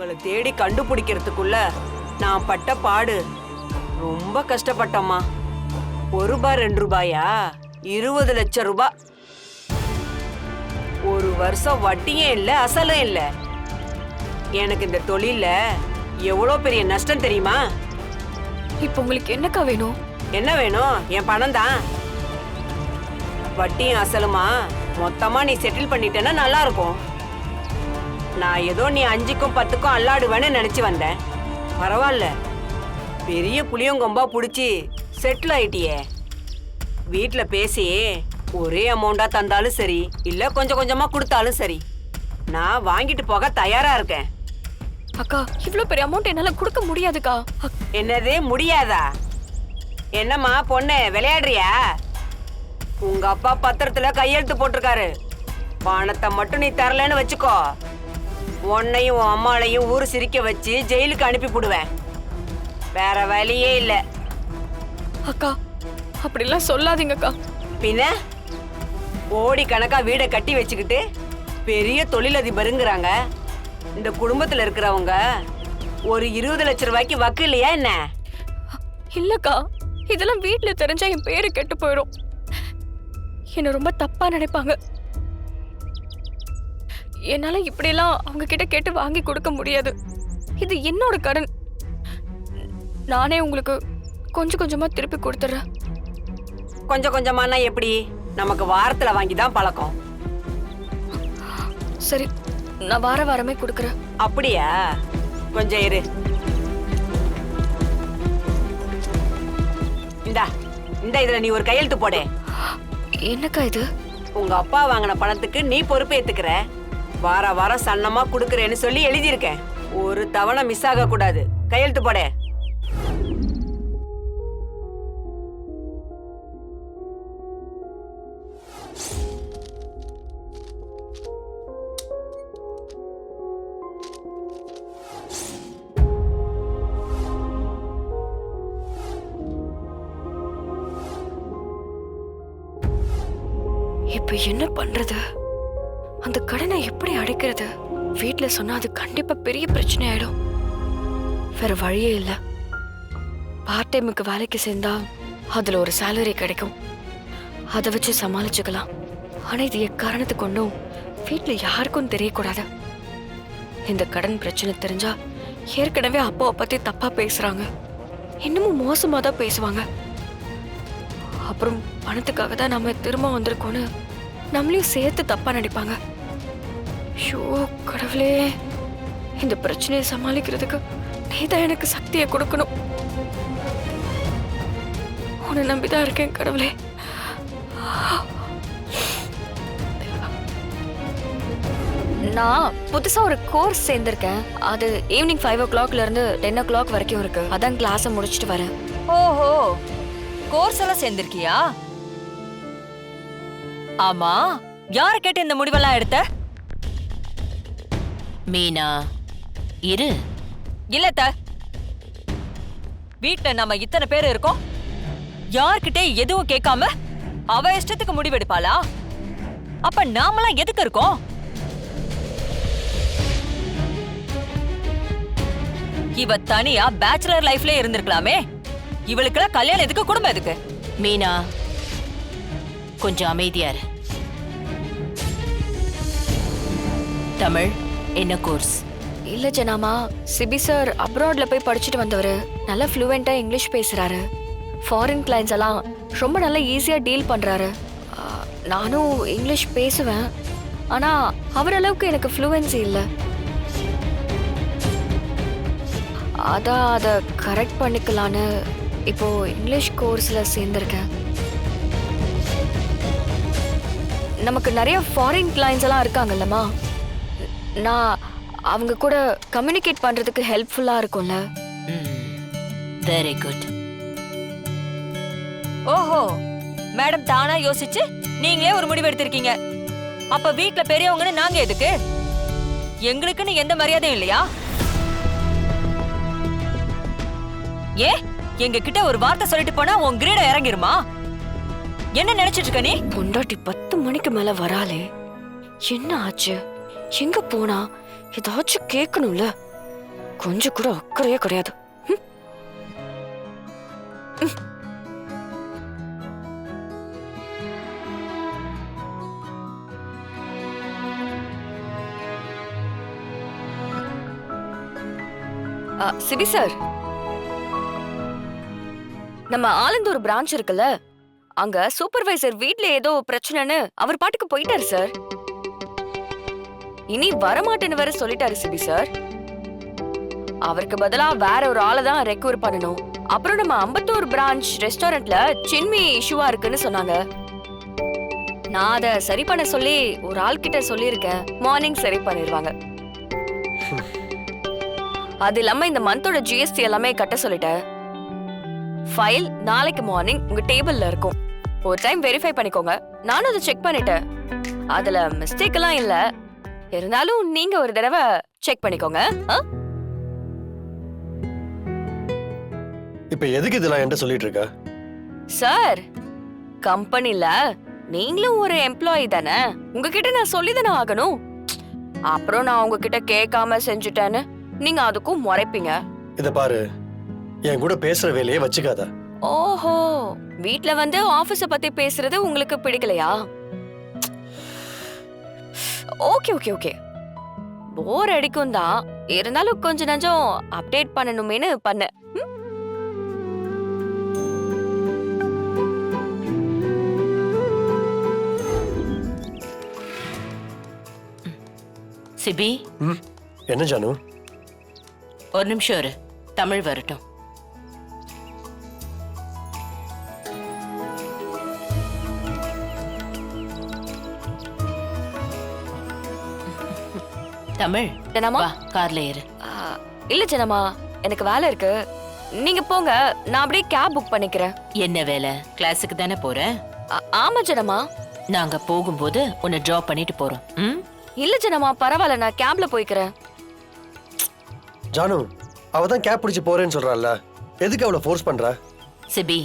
உங்களை தேடி கண்டுபிடிக்கிறதுக்குள்ள நான் பட்ட பாடு ரொம்ப கஷ்டப்பட்டம்மா. 1 ரூபாய் 2 ரூபாயா 20 லட்சம் ரூபாய். ஒரு வருஷம் வட்டியும் இல்ல அசலும் இல்ல. எனக்கு இந்த தொழில எவ்வளவு பெரிய நஷ்டம் தெரியுமா? இப்ப உங்களுக்கு என்னக்கா வேணும்? என்ன வேணும்? என் பணம் தான். வட்டியும் அசலுமா மொத்தமா நீ செட்டில் பண்ணிட்டேன்னா நல்லா இருக்கும். நான் ஏதோ நீ 5க்கும் 10க்கும் அல்லாடுவேன்னு நினைச்சு வந்தேன். பரவாயில்ல, பெரிய புளியங்கொம்பா புடிச்சு செட்டில் ஆயிட்டியே. வீட்டுல பேசி ஒரே அமௌண்டா தந்தாலும் சரி, இல்ல கொஞ்சம் கொஞ்சமா கொடுத்தாலும் சரி, நான் வாங்கிட்டு போக தயாரா இருக்கேன். அக்கா, இவ்ளோ பெரிய அமௌண்ட் என்னால கொடுக்க முடியாதுக்கா. என்னது முடியாதா? என்னம்மா பொண்ணு விளையாடுறியா? உங்க அப்பா பத்திரத்துல கையெழுத்து போட்டிருக்காரு. பணத்தை மட்டும் நீ தரலன்னு வச்சுக்கோ, உன்னையும் உன் அம்மாளையும் ஊரு சிரிக்க வச்சு ஜெயிலுக்கு அனுப்பி போடுவேன். வேற வழியே இல்ல. அக்கா, அப்படிலாம் சொல்லாதீங்கக்கா. பின்ன கோடி கணக்கா வீடை கட்டி வச்சுக்கிட்டு பெரிய தொழிலதிபருங்கிறாங்க. இந்த குடும்பத்துல இருக்கிறவங்க ஒரு 20 லட்சம் ரூபாய்க்கு வக்கு இல்லையா என்ன? இல்லக்கா, இதெல்லாம் வீட்டுல தெரிஞ்சா என் பேரு கெட்டு போயிடும். என்ன ரொம்ப தப்பா நினைப்பாங்க. என்னால இப்படியெல்லாம் அவங்க கிட்ட கேட்டு வாங்கி கொடுக்க முடியாது. இது என்னோட கடன். நானே உங்களுக்கு கொஞ்சம் கொஞ்சமா திருப்பி கொடுத்துறேன். கொஞ்சம் கொஞ்சமானா எப்படி? நமக்கு வாரத்துல வாங்கி தான் பழக்கம். சரி, நான் வாரமே கொடுக்கறேன். அப்படியா? கொஞ்சம் இரு. இந்தா இதுல நீ ஒரு கையெழுத்து போடு. என்னக்கா இது? உங்க அப்பா வாங்கின பணத்துக்கு நீ பொறுப்பு ஏத்துக்கிற. வாரம் சன்னமா குடுக்கறேன்னு சொல்லி எழுதியிருக்கேன். ஒரு தவணை மிஸ் ஆக கூடாது. கையெழுத்து போடு. இப்ப என்ன பண்றது? அந்த கடனை எப்படி அடைக்கிறது? வீட்டுல சொன்னா அது கண்டிப்பா பெரிய பிரச்சனை ஆயிடும். வேற வழியே இல்ல. பார்ட் டைமுக்கு வேலைக்கு சேர்ந்தா அதுல ஒரு சேலரி கிடைக்கும். அதை வச்சு சமாளிச்சுக்கலாம். ஆனா இது எக்காரணத்து கொண்டும் வீட்டுல யாருக்கும் தெரியக்கூடாது. இந்த கடன் பிரச்சனை தெரிஞ்சா ஏற்கனவே அப்பாவை பத்தி தப்பா பேசுறாங்க. இன்னமும் மோசமா தான் பேசுவாங்க. அப்புறம் பணத்துக்காக தான் நம்ம திரும்ப வந்திருக்கோன்னு நம்மளையும் சேர்த்து தப்பா நடிப்பாங்க. ஐயோ கடவுளே, இந்த பிரச்சனையை சமாளிக்கிறதுக்கு நீதான் எனக்கு சக்தியை கொடுக்கணும். உன்னை நம்பிதான் இருக்கேன் கடவுளே. நான் புதுசா ஒரு கோர்ஸ் சேர்ந்திருக்கேன். அது ஈவினிங் 5 o'clockல இருந்து 10 o'clock வரைக்கும் இருக்கு. அதான் கிளாஸை முடிச்சுட்டு வரேன். ஓஹோ, கோர்ஸ் எல்லாம் சேர்ந்திருக்கியா? ஆமா, யார கேட்டு இந்த முடிவெல்லாம் எடுத்த? மீனா இரு. இல்லத்த, வீட்டுல நம்ம இத்தனை பேர் இருக்கோம். யார்கிட்ட எதுவும் கேட்காம அவ இஷ்டத்துக்கு முடிவெடுப்பாளா? அப்ப நாமெல்லாம் எதுக்கு இருக்கோம்? இவ தனியா பேச்சுலர் லைஃப்ல இருந்திருக்கலாமே. இவளுக்குலாம் கல்யாணம் எதுக்கு, குடும்பம் எதுக்கு? மீனா கொஞ்சம் அமைதியா இரு. தமிழ் என்ன கோர்ஸ்? இல்ல ஜனாமா, சிபி சார் அப்ராட்ல போய் படிச்சுட்டு வந்தவரு. நல்லா ஃப்ளூவெண்டா இங்கிலீஷ் பேசுறாரு. ஃபாரின் கிளைண்ட்ஸ் எல்லாம் ரொம்ப நல்லா ஈஸியா டீல் பண்றாரு. நானும் இங்கிலீஷ் பேசுவேன், ஆனா அவர் அளவுக்கு எனக்கு ஃப்ளூவன்சி இல்லை. அதான் அதை கரெக்ட் பண்ணிக்கலான்னு இப்போ இங்கிலீஷ் கோர்ஸ்ல சேர்ந்திருக்கேன். நமக்கு நிறைய ஃபாரின் கிளைண்ட்ஸ் எல்லாம் இருக்காங்கல்லம்மா, நான் அவங்க கூட கம்யூனிகேட் பண்றதுக்கு ஹெல்ப்ஃபுல்லா இருக்கும்ல. Very good. ஓஹோ, மேடம் தானா யோசிச்சு நீங்களே ஒரு முடிவு எடுத்திருக்கீங்க. அப்ப வீட்ல பெரியவங்கன்னு நாங்க எதுக்கு? எங்களுக்குன்னு எந்த மரியாதையும் இல்லையா? ஏ, எங்க கிட்ட ஒரு வார்த்தை சொல்லிட்டு போனா உன் கிரீட இறங்கிருமா? என்ன நினைச்சிட்டு இருக்க நீ? பொண்டாட்டி 10 மணிக்கு மேல வராளே, என்ன ஆச்சு? எங்க போனா? ஏதாச்சும் கேட்கணும்ல. கொஞ்சம் கூட அக்கறையே கிடையாது. ம். ம். சிபி சார், நம்ம ஆலந்தூர் பிரான்ச் இருக்குல்ல, அங்க சூப்பர்வைசர் வீட்ல ஏதோ பிரச்சனைன்னு அவர் பாட்டுக்கு போயிட்டாரு சார். இனி வரமாட்டேன்னு வேற சொல்லிட்டாரு சிபி சார். அவருக்கு பதிலா வேற ஒரு ஆளை தான் ரெக்யூர் பண்ணணும். அப்புறம் நம்ம அம்பத்தூர் பிரான்ச் ரெஸ்டாரண்ட்ல சின்மி இஷ்யூவா இருக்குன்னு சொன்னாங்க. நான் அதை சரி பண்ண சொல்லி ஒரு ஆள் கிட்ட சொல்லியிருக்கேன். மார்னிங் சரி பண்ணிடுவாங்க. அது இல்லாம இந்த மந்தோட ஜிஎஸ்டி எல்லாமே கட்ட சொல்லிட்டேன். ஃபைல் நாளைக்கு மார்னிங் உங்க டேபிள்ல இருக்கும். ஒரு டைம் வெரிஃபை பண்ணிக்கோங்க. நானும் அதை செக் பண்ணிட்டேன். அதுல மிஸ்டேக் எல்லாம் இல்ல. இருந்தாலும் நீங்க ஒரு தடவை செக் பண்ணிக்கோங்க. இப்ப எதுக்கு இதெல்லாம் என்கிட்ட சொல்லிட்டு இருக்க? சார், கம்பெனில நீங்களும் ஒரு எம்ப்ளாயி தானே, உங்ககிட்ட நான் சொல்லிதானே ஆகணும். அப்புறம் நான் உங்ககிட்ட கேட்காம செஞ்சுட்டேன்னு நீங்க அதுக்கும் முறைப்பீங்க. இத பாரு, என் கூட பேசுற வேலையே வச்சுக்காத. ஓஹோ, வீட்ல வந்து ஆபீஸ பத்தி பேசுறது உங்களுக்கு பிடிக்கலையா? ஓகே ஓகே ஓகே, போர் அடிக்கும் தான். இருந்தாலும் கொஞ்சம் நஞ்சம் அப்டேட் பண்ணணுமேனு பண்ணேன். சிபி, என்ன ஜானு? ஒரு நிமிஷம் இரு, தமிழ் வரட்டும். தமிழ், ஜனமா, வா கார்ல ஏறு. இல்ல ஜனமா, எனக்கு வேலை இருக்கு. நீங்க போங்க, நான் அப்படியே கேப் புக் பண்ணிக்கிறேன். என்ன வேலை? கிளாஸுக்கு தானே போற? ஆமா ஜனமா. நாங்க போகும்போது உன்னை டிராப் பண்ணிட்டு போறோம். ம்? இல்ல ஜனமா, பரவாயில்ல, நான் கேப்ல போய்க்கிறேன். ஜானு, அவ தான் கேப் பிடிச்சு போறேன்னு சொல்றாள்ல, எதுக்கு அவளை ஃபோர்ஸ் பண்ற? சிபி,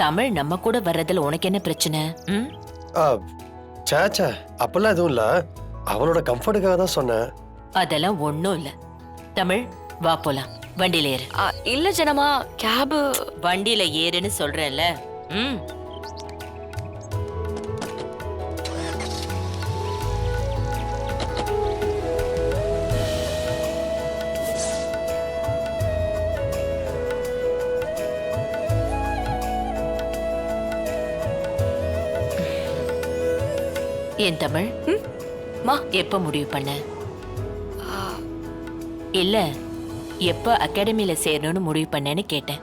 தமிழ் நம்ம கூட வர்றதுல உனக்கு என்ன பிரச்சனை? ம்? சேச்சா, அப்பெல்லாம் எதுவும் இல்ல. அவளோட கம்ஃபர்ட்டுக்காக தான் சொன்னேன். அதெல்லாம் ஒண்ணும் இல்ல. தமிழ், வா போலாம். வண்டியில ஏறு. இல்ல ஜனமா, கேப். வண்டியில ஏறுன்னு சொல்றேன்ல. ம். ஏன் தமிழ், மா, எப்ப முடிவு பண்ண? இல்ல, எப்ப அகாடமில சேரணும்னு முடிவு பண்ணேன்னு கேட்டேன்.